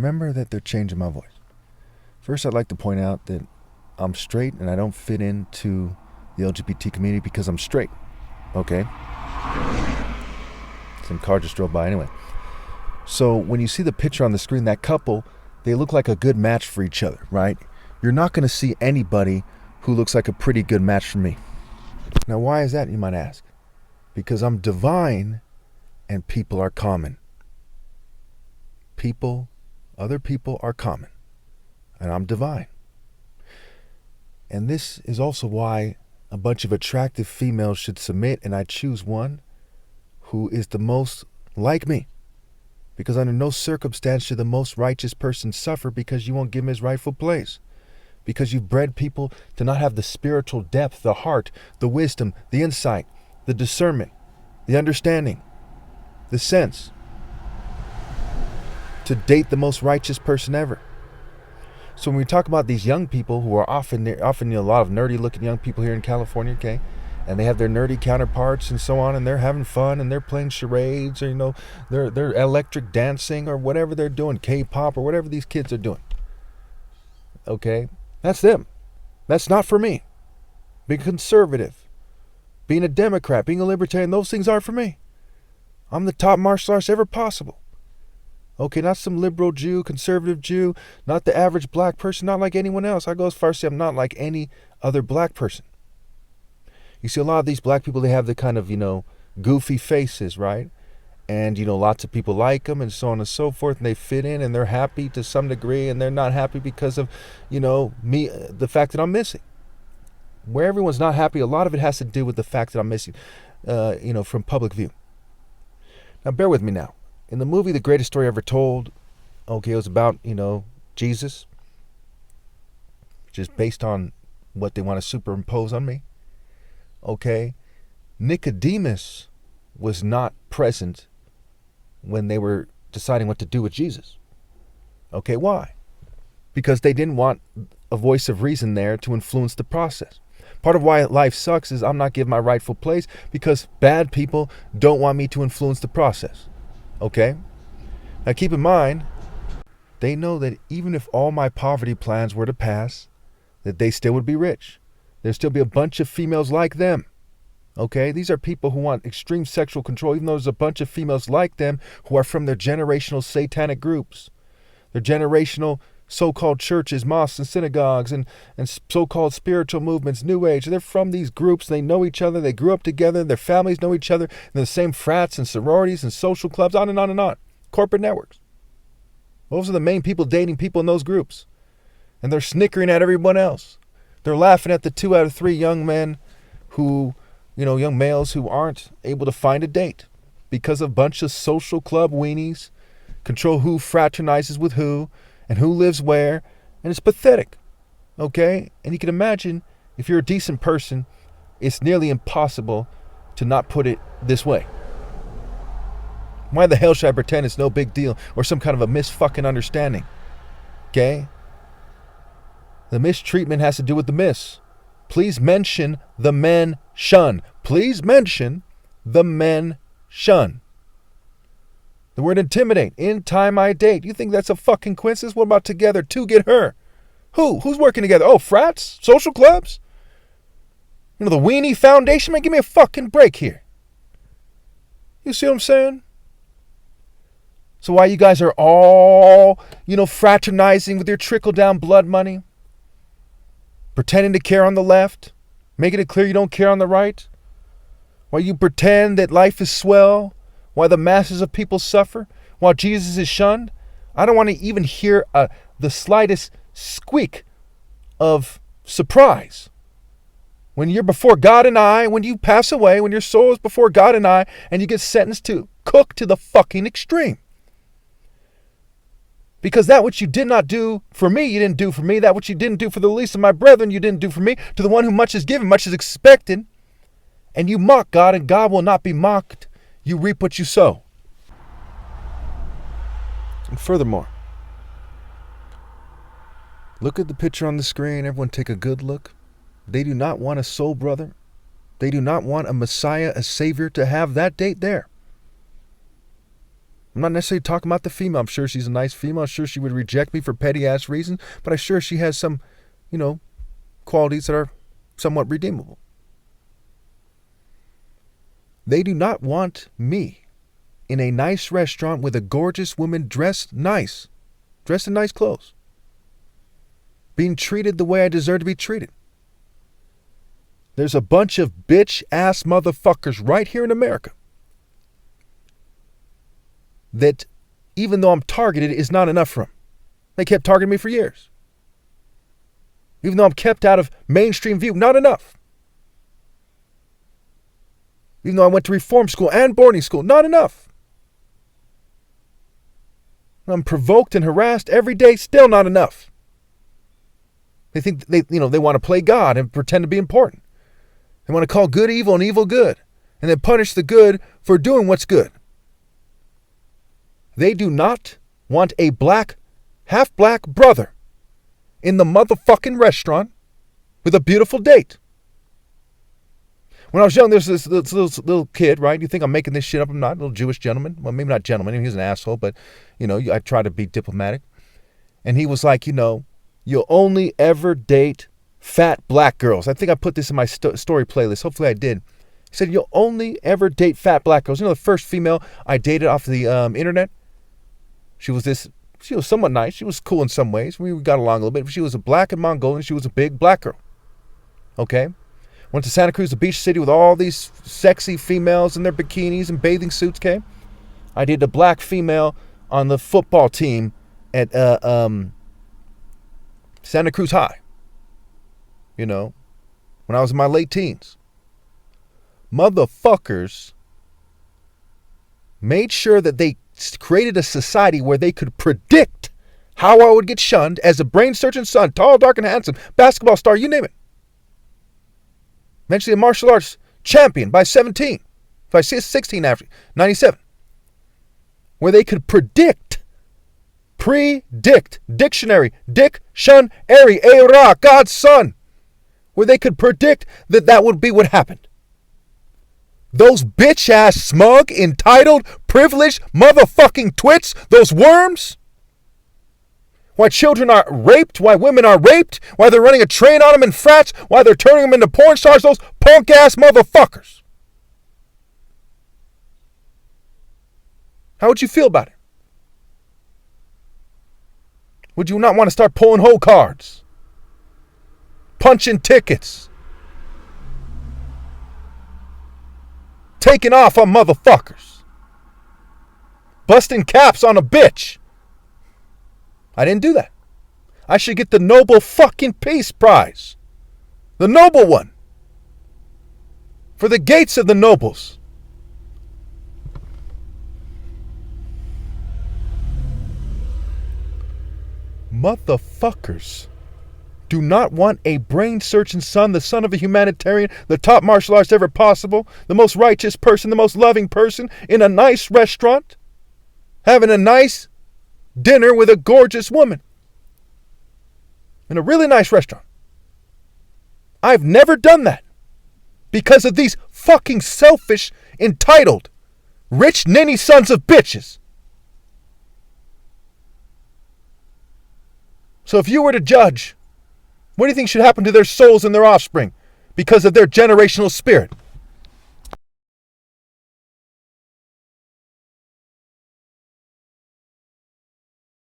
remember that they're changing my voice. First, I'd like to point out that I'm straight and I don't fit into the LGBT community because I'm straight. Okay? Some car just drove by anyway. So when you see the picture on the screen, that couple, they look like a good match for each other, right? You're not going to see anybody who looks like a pretty good match for me. Now, why is that, you might ask? Because I'm divine and people are common. Other people are common, and I'm divine. And this is also why a bunch of attractive females should submit, and I choose one who is the most like me. Because under no circumstance should the most righteous person suffer because you won't give him his rightful place. Because you've bred people to not have the spiritual depth, the heart, the wisdom, the insight, the discernment, the understanding, the sense to date the most righteous person ever. So when we talk about these young people who are often a lot of nerdy looking young people here in California, okay, and they have their nerdy counterparts and so on, and they're having fun and they're playing charades, or they're electric dancing or whatever they're doing, K-pop or whatever these kids are doing. Okay, that's them. That's not for me. Being conservative, being a Democrat, being a libertarian, those things aren't for me. I'm the top martial artist ever possible. Okay, not some liberal Jew, conservative Jew, not the average black person, not like anyone else. I go as far as to say I'm not like any other black person. You see, a lot of these black people, they have the kind of, goofy faces, right? And, lots of people like them and so on and so forth, and they fit in and they're happy to some degree, and they're not happy because of, me, the fact that I'm missing. Where everyone's not happy, a lot of it has to do with the fact that I'm missing, from public view. Now, bear with me now. In the movie The Greatest Story Ever Told, okay, it was about, Jesus, which is based on what they want to superimpose on me. Okay, Nicodemus was not present when they were deciding what to do with Jesus. Okay, why? Because they didn't want a voice of reason there to influence the process. Part of why life sucks is I'm not given my rightful place because bad people don't want me to influence the process. Okay? Now keep in mind, they know that even if all my poverty plans were to pass, that they still would be rich. There'd still be a bunch of females like them. Okay? These are people who want extreme sexual control, even though there's a bunch of females like them who are from their generational satanic groups. Their generational so-called churches, mosques, and synagogues, and so-called spiritual movements, New Age. They're from these groups. They know each other. They grew up together. Their families know each other. They're the same frats and sororities and social clubs, on and on and on. Corporate networks. Those are the main people dating people in those groups. And they're snickering at everyone else. They're laughing at the 2 out of 3 young men who, young males who aren't able to find a date because of a bunch of social club weenies control who fraternizes with who and who lives where, and it's pathetic, okay? And you can imagine, if you're a decent person, it's nearly impossible to not put it this way. Why the hell should I pretend it's no big deal or some kind of a misfucking understanding, okay? The mistreatment has to do with the miss. Please mention the men shun. Please mention the men shun. The word intimidate. In time I date. You think that's a fucking coincidence? What about together to get her? Who? Who's working together? Oh, frats? Social clubs? The Weenie Foundation? Man, give me a fucking break here. You see what I'm saying? So why you guys are all, fraternizing with your trickle-down blood money? Pretending to care on the left? Making it clear you don't care on the right? Why you pretend that life is swell? Why the masses of people suffer? While Jesus is shunned? I don't want to even hear the slightest squeak of surprise. When you're before God and I, when you pass away, when your soul is before God and I, and you get sentenced to cook to the fucking extreme. Because that which you did not do for me, you didn't do for me. That which you didn't do for the least of my brethren, you didn't do for me. To the one who much is given, much is expected. And you mock God, and God will not be mocked. You reap what you sow. And furthermore, look at the picture on the screen. Everyone take a good look. They do not want a soul brother. They do not want a Messiah, a Savior, to have that date there. I'm not necessarily talking about the female. I'm sure she's a nice female. I'm sure she would reject me for petty-ass reasons, but I'm sure she has some, qualities that are somewhat redeemable. They do not want me in a nice restaurant with a gorgeous woman dressed in nice clothes, being treated the way I deserve to be treated. There's a bunch of bitch-ass motherfuckers right here in America that, even though I'm targeted, is not enough for them. They kept targeting me for years. Even though I'm kept out of mainstream view, not enough. Even though I went to reform school and boarding school, not enough. I'm provoked and harassed every day, still not enough. They think they want to play God and pretend to be important. They want to call good evil and evil good, and then punish the good for doing what's good. They do not want a half black brother in the motherfucking restaurant with a beautiful date. When I was young, there's this little kid, right? You think I'm making this shit up? I'm not. A little Jewish gentleman. Well, maybe not gentleman. He was an asshole, but, I try to be diplomatic. And he was like, you'll only ever date fat black girls. I think I put this in my story playlist. Hopefully I did. He said, you'll only ever date fat black girls. The first female I dated off the internet, she was somewhat nice. She was cool in some ways. We got along a little bit. She was a black and Mongolian. She was a big black girl. Okay? Went to Santa Cruz, the beach city, with all these sexy females in their bikinis and bathing suits, okay? I dated a black female on the football team at Santa Cruz High. When I was in my late teens. Motherfuckers made sure that they created a society where they could predict how I would get shunned as a brain-searching son, tall, dark, and handsome, basketball star, you name it. Eventually a martial arts champion by 17. If I see 16 after 97. Where they could predict, dictionary, dick, shun, airy, ra, God's son. Where they could predict that would be what happened. Those bitch-ass, smug, entitled, privileged, motherfucking twits, those worms. Why children are raped, why women are raped, why they're running a train on them in frats, why they're turning them into porn stars, those punk-ass motherfuckers. How would you feel about it? Would you not want to start pulling whole cards? Punching tickets? Taking off on motherfuckers? Busting caps on a bitch? I didn't do that. I should get the Nobel fucking Peace Prize. The Nobel one. For the gates of the nobles. Motherfuckers do not want a brain-searching son, the son of a humanitarian, the top martial arts ever possible, the most righteous person, the most loving person, in a nice restaurant, having a nice dinner with a gorgeous woman in a really nice restaurant. I've never done that because of these fucking selfish, entitled, rich ninny sons of bitches. So if you were to judge, what do you think should happen to their souls and their offspring because of their generational spirit?